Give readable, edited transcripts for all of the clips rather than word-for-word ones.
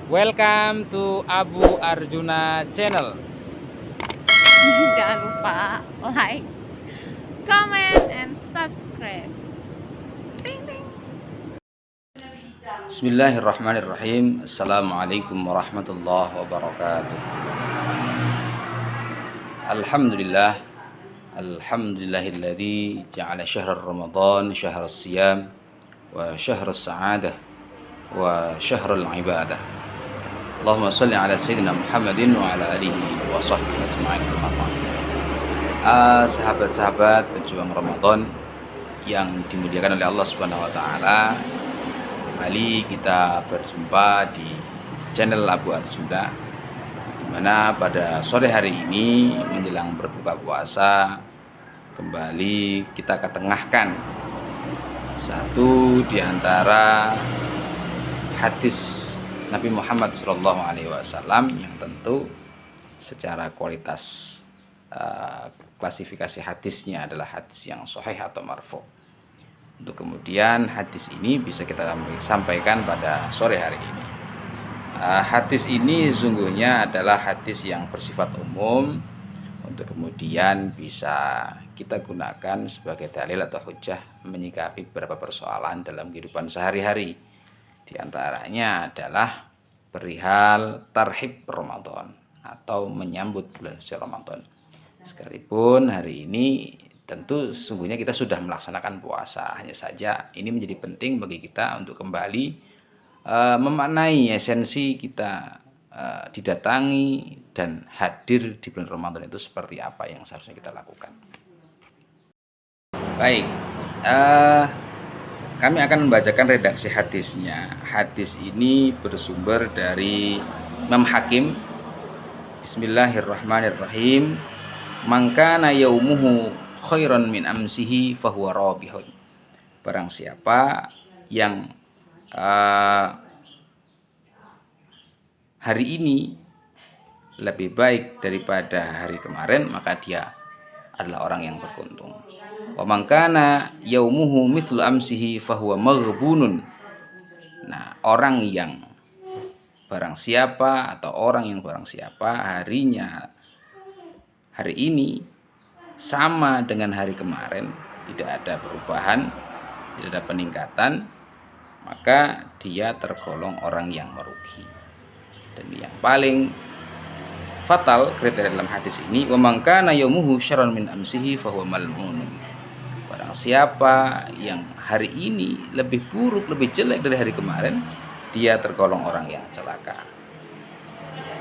Welcome to Abu Arjuna channel. Jangan lupa like, comment, and subscribe. Ting ting. Bismillahirrahmanirrahim. Assalamualaikum warahmatullahi wabarakatuh. Alhamdulillah. Alhamdulillahilladzi ja'ala syahra Ramadan syahra siyam wa syahra sa'adah wa syahra ibadah. Allahumma salli ala sayyidina Muhammadin wa ala alihi wa sahbihi ajma'in. Sahabat-sahabat pejuang Ramadan yang dimuliakan oleh Allah Subhanahu wa taala, kembali kita berjumpa di channel Abu Arjuna, di mana pada sore hari ini menjelang berbuka puasa kembali kita ketengahkan satu di antara hadis Nabi Muhammad SAW yang tentu secara kualitas klasifikasi hadisnya adalah hadis yang sahih atau marfu. Untuk kemudian hadis ini bisa kita sampaikan pada sore hari ini. Hadis ini sesungguhnya adalah hadis yang bersifat umum, untuk kemudian bisa kita gunakan sebagai dalil atau hujah menyikapi beberapa persoalan dalam kehidupan sehari-hari. Di antaranya adalah perihal tarhib Ramadan atau menyambut bulan suci Ramadan. Sekalipun hari ini tentu sesungguhnya kita sudah melaksanakan puasa, hanya saja ini menjadi penting bagi kita untuk kembali memaknai esensi kita didatangi dan hadir di bulan Ramadan itu seperti apa yang seharusnya kita lakukan. Baik, kami akan membacakan redaksi hadisnya. Hadis ini bersumber dari Imam Hakim. Bismillahirrahmanirrahim. Mangkana yaumuhu khairan min amsihi fahuwa rabihun. Barang siapa yang hari ini lebih baik daripada hari kemarin, maka dia adalah orang yang beruntung. Wa mangkana yaumuhu mithlu amsihi fahuwa maghbunun. Nah, barang siapa harinya hari ini sama dengan hari kemarin, tidak ada perubahan, tidak ada peningkatan, maka dia tergolong orang yang merugi. Dan yang paling fatal kriteria dalam hadis ini, wa man kana yaumuhu syarran min amsihi fahuwa mal'un. Barang siapa yang hari ini lebih buruk, lebih jelek dari hari kemarin, dia tergolong orang yang celaka.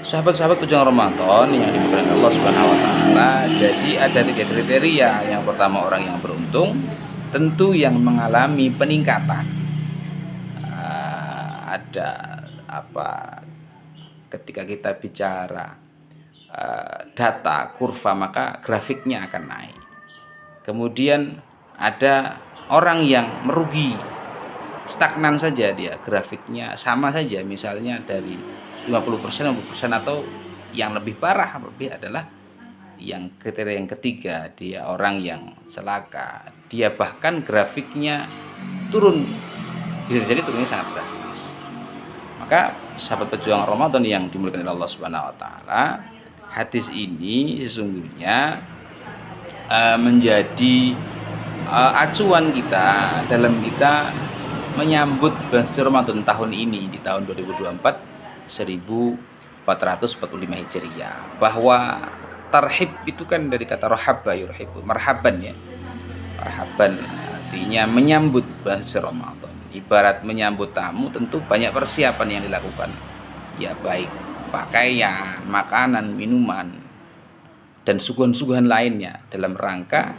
Sahabat-sahabat pejuang Ramadan yang dimuliakan Allah Subhanahu wa taala, jadi ada 3 kriteria. Yang pertama orang yang beruntung, tentu yang mengalami peningkatan. Ketika kita bicara data kurva, maka grafiknya akan naik. Kemudian ada orang yang merugi, stagnan saja dia, grafiknya sama saja, misalnya dari 50%, 60%, atau yang lebih parah adalah yang kriteria yang ketiga, dia orang yang celaka, dia bahkan grafiknya turun, bisa jadi turunnya sangat drastis. Maka sahabat pejuang Ramadan yang dimuliakan oleh Allah Subhanahu wa taala, hadis ini sesungguhnya menjadi acuan kita dalam kita menyambut bulan suci Ramadan tahun ini, di tahun 2024 1445 Hijriah, bahwa tarhib itu kan dari kata rohaba yurhibu, marhaban ya. Marhaban artinya menyambut bulan suci Ramadan. Ibarat menyambut tamu, tentu banyak persiapan yang dilakukan. Ya, baik pakaian, makanan, minuman, dan suguhan-suguhan lainnya dalam rangka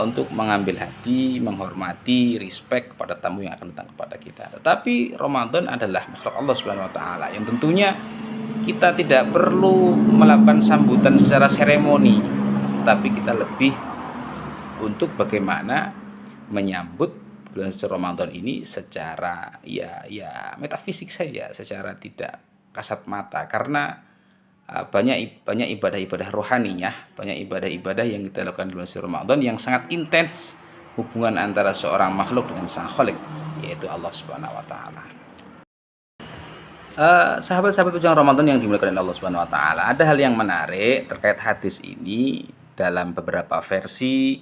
untuk mengambil hati, menghormati, respect kepada tamu yang akan datang kepada kita. Tetapi Ramadan adalah makhluk Allah Subhanahu wa taala yang tentunya kita tidak perlu melakukan sambutan secara seremoni, tapi kita lebih untuk bagaimana menyambut bulan suci Ramadan ini secara ya metafisik saja, secara tidak kasat mata, karena banyak ibadah-ibadah rohaniyah, banyak ibadah-ibadah yang kita lakukan di bulan suci Ramadan yang sangat intens hubungan antara seorang makhluk dengan sang Khalik, yaitu Allah Subhanahu wa taala. Sahabat-sahabat ujung Ramadan yang dimuliakan oleh Allah Subhanahu wa taala, ada hal yang menarik terkait hadis ini dalam beberapa versi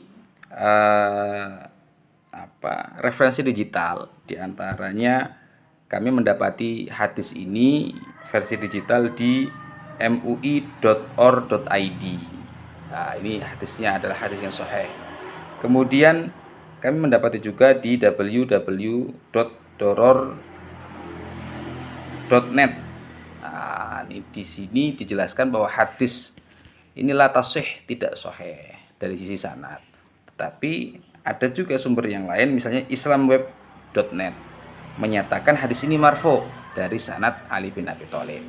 eh, referensi digital. Di antaranya kami mendapati hadis ini versi digital di mui.or.id. Nah, ini hadisnya adalah hadis yang sahih. Kemudian kami mendapati juga di www.doror.net. Nah, ini di sini dijelaskan bahwa hadis inilah tasih, tidak sahih dari sisi sanad. Tetapi ada juga sumber yang lain, misalnya islamweb.net menyatakan hadis ini marfu dari sanad Ali bin Abi Thalib.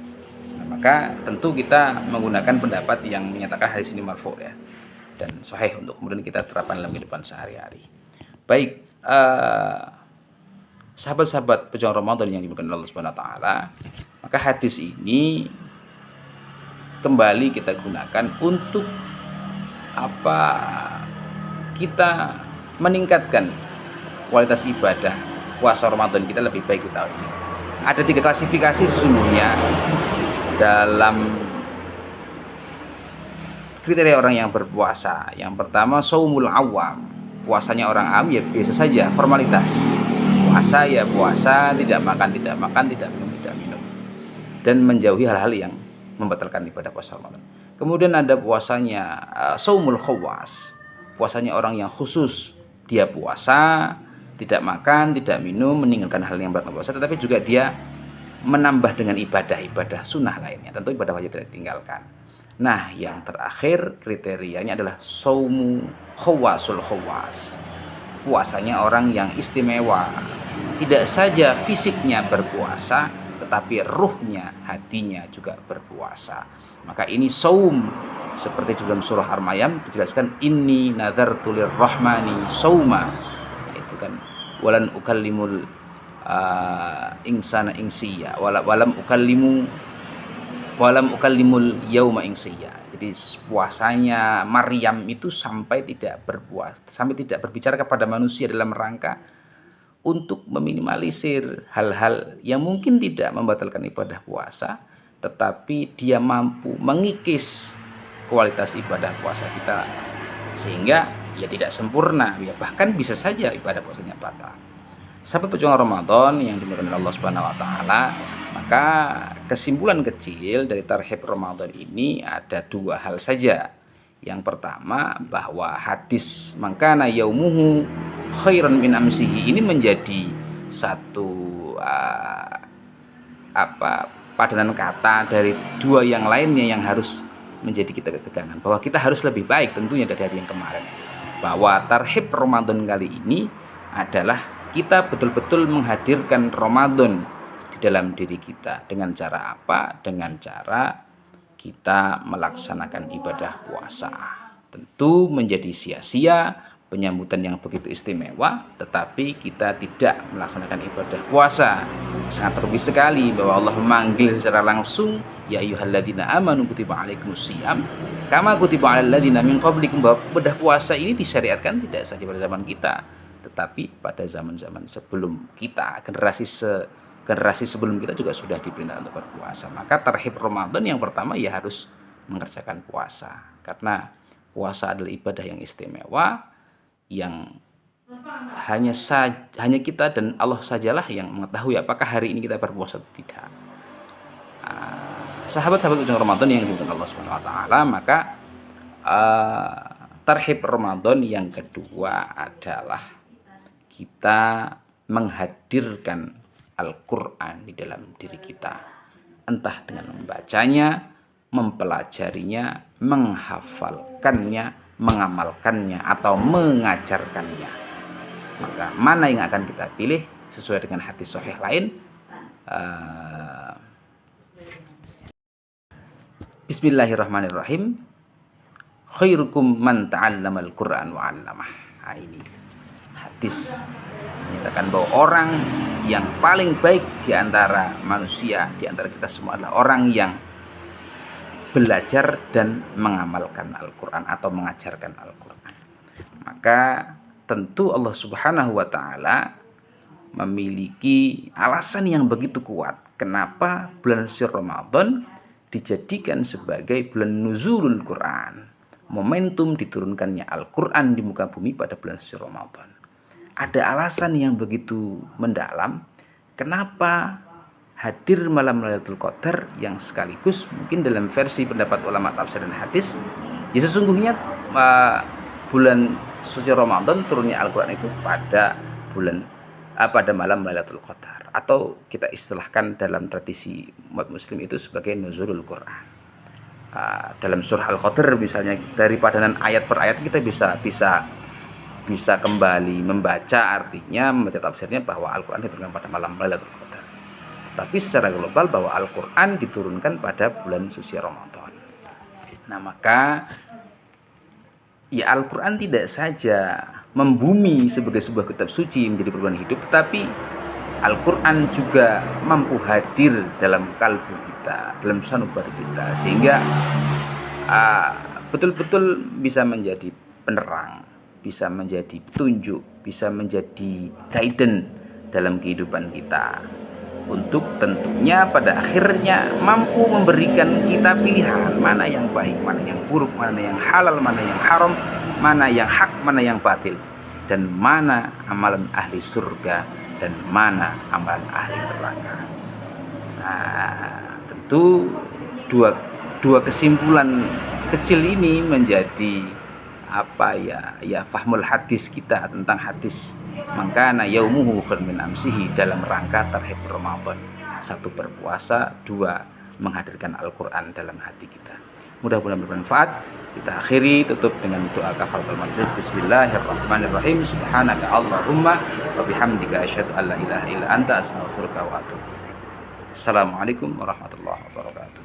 Nah, maka tentu kita menggunakan pendapat yang menyatakan hadis ini marfu ya, dan sahih untuk kemudian kita terapkan dalam kehidupan sehari-hari. Baik, sahabat-sahabat pejuang Ramadan yang dimuliakan Allah Subhanahu wa taala, maka hadis ini kembali kita gunakan untuk kita meningkatkan kualitas ibadah puasa Ramadan kita lebih baik di tahun ini. Ada 3 klasifikasi sesungguhnya dalam kriteria orang yang berpuasa. Yang pertama, shaumul awam, puasanya orang awam ya biasa saja, formalitas. Puasa ya puasa, tidak makan, tidak minum, dan menjauhi hal-hal yang membatalkan ibadah puasa Ramadan. Kemudian ada puasanya shaumul khawas, puasanya orang yang khusus, dia puasa, tidak makan, tidak minum, meninggalkan hal yang membatalkan puasa, tetapi juga dia menambah dengan ibadah-ibadah sunnah lainnya. Tentu ibadah wajib tidak ditinggalkan. Nah, yang terakhir kriterianya adalah shaumu khawasul khawas, puasanya orang yang istimewa. Tidak saja fisiknya berpuasa, tetapi ruhnya, hatinya juga berpuasa. Maka ini saum, seperti di dalam surah Ar-Maryam dijelaskan, inni nadzartu lirrahmani sauma. Itu kan walan ukallimul insana insiya walam ukallimul yauma insiya. Jadi puasanya Maryam itu sampai tidak berbicara kepada manusia dalam rangka untuk meminimalisir hal-hal yang mungkin tidak membatalkan ibadah puasa, tetapi dia mampu mengikis kualitas ibadah puasa kita sehingga ya tidak sempurna, ya bahkan bisa saja ibadah puasanya batal. Sahabat pejuang Ramadan yang dimuliakan Allah Subhanahu wa taala, maka kesimpulan kecil dari tarhib Ramadan ini ada 2 hal saja. Yang pertama, bahwa hadis mangkana yaumuhu khairan min amsihi ini menjadi satu padanan kata dari 2 yang lainnya yang harus menjadi kita pegangan, bahwa kita harus lebih baik tentunya dari hari yang kemarin. Bahwa tarhib Ramadan kali ini adalah kita betul-betul menghadirkan Ramadan di dalam diri kita. Dengan cara apa? Dengan cara kita melaksanakan ibadah puasa. Tentu menjadi sia-sia penyambutan yang begitu istimewa, tetapi kita tidak melaksanakan ibadah puasa. Sangat terlebih sekali bahwa Allah memanggil secara langsung, ya ayyuhalladzina amanu kutiba alaikumusiyam kama kutiba alal ladzina min qablikum, bahwa ibadah puasa ini disyariatkan tidak saja pada zaman kita, tetapi pada zaman-zaman sebelum kita, generasi sebelum kita juga sudah diperintahkan untuk berpuasa. Maka tarhib Ramadan yang pertama ya harus mengerjakan puasa, karena puasa adalah ibadah yang istimewa yang hanya kita dan Allah sajalah yang mengetahui apakah hari ini kita berpuasa atau tidak. Sahabat-sahabat ujung Ramadan yang dimuliakan Allah Subhanahu wa taala, maka tarhib Ramadan yang kedua adalah kita menghadirkan Al-Quran di dalam diri kita, entah dengan membacanya, mempelajarinya, menghafalkannya, mengamalkannya, atau mengajarkannya. Maka mana yang akan kita pilih sesuai dengan hadis sahih lain? Bismillahirrahmanirrahim. Khairukum man ta'allamal Qur'an wa 'allamah. Nah, ini hadis menyatakan bahwa orang yang paling baik di antara manusia, di antara kita semua adalah orang yang belajar dan mengamalkan Al-Quran atau mengajarkan Al-Quran. Maka tentu Allah Subhanahu wa taala memiliki alasan yang begitu kuat kenapa bulan suci Ramadan dijadikan sebagai bulan nuzulul Quran, momentum diturunkannya Al-Quran di muka bumi pada bulan suci Ramadan. Ada alasan yang begitu mendalam kenapa hadir malam Lailatul Qadar, yang sekaligus mungkin dalam versi pendapat ulama tafsir dan hadis, ya sesungguhnya bulan suci Ramadan turunnya Al-Quran itu pada malam Lailatul Qadar, atau kita istilahkan dalam tradisi umat muslim itu sebagai nuzulul Quran. Dalam surah Al-Qadar misalnya, dari padanan ayat per ayat kita bisa kembali membaca artinya, membaca tafsirnya bahwa Al-Quran diturunkan pada malam Lailatul Qadar. Tapi secara global bahwa Al-Quran diturunkan pada bulan suci Ramadan. Nah, maka ya Al-Quran tidak saja membumi sebagai sebuah kitab suci menjadi perubahan hidup, tetapi Al-Quran juga mampu hadir dalam kalbu kita, dalam sanubari kita, sehingga betul-betul bisa menjadi penerang, bisa menjadi petunjuk, bisa menjadi guidance dalam kehidupan kita, untuk tentunya pada akhirnya mampu memberikan kita pilihan mana yang baik, mana yang buruk, mana yang halal, mana yang haram, mana yang hak, mana yang batil, dan mana amalan ahli surga dan mana amalan ahli neraka. Nah, tentu dua kesimpulan kecil ini menjadi fahmul hadis kita tentang hadis mangkana yaumuhu khairun min amsihi, dalam rangka tarhib Ramadan. 1, berpuasa, 2, menghadirkan Al-Quran dalam hati kita. Mudah-mudahan bermanfaat. Kita akhiri tutup dengan doa kafaratul majlis. Bismillahirrahmanirrahim. Subhanaka Allahumma wa bihamdika asyhadu an la ilaha illa anta astaghfiruka wa atubu ilaik. Assalamualaikum warahmatullahi wabarakatuh.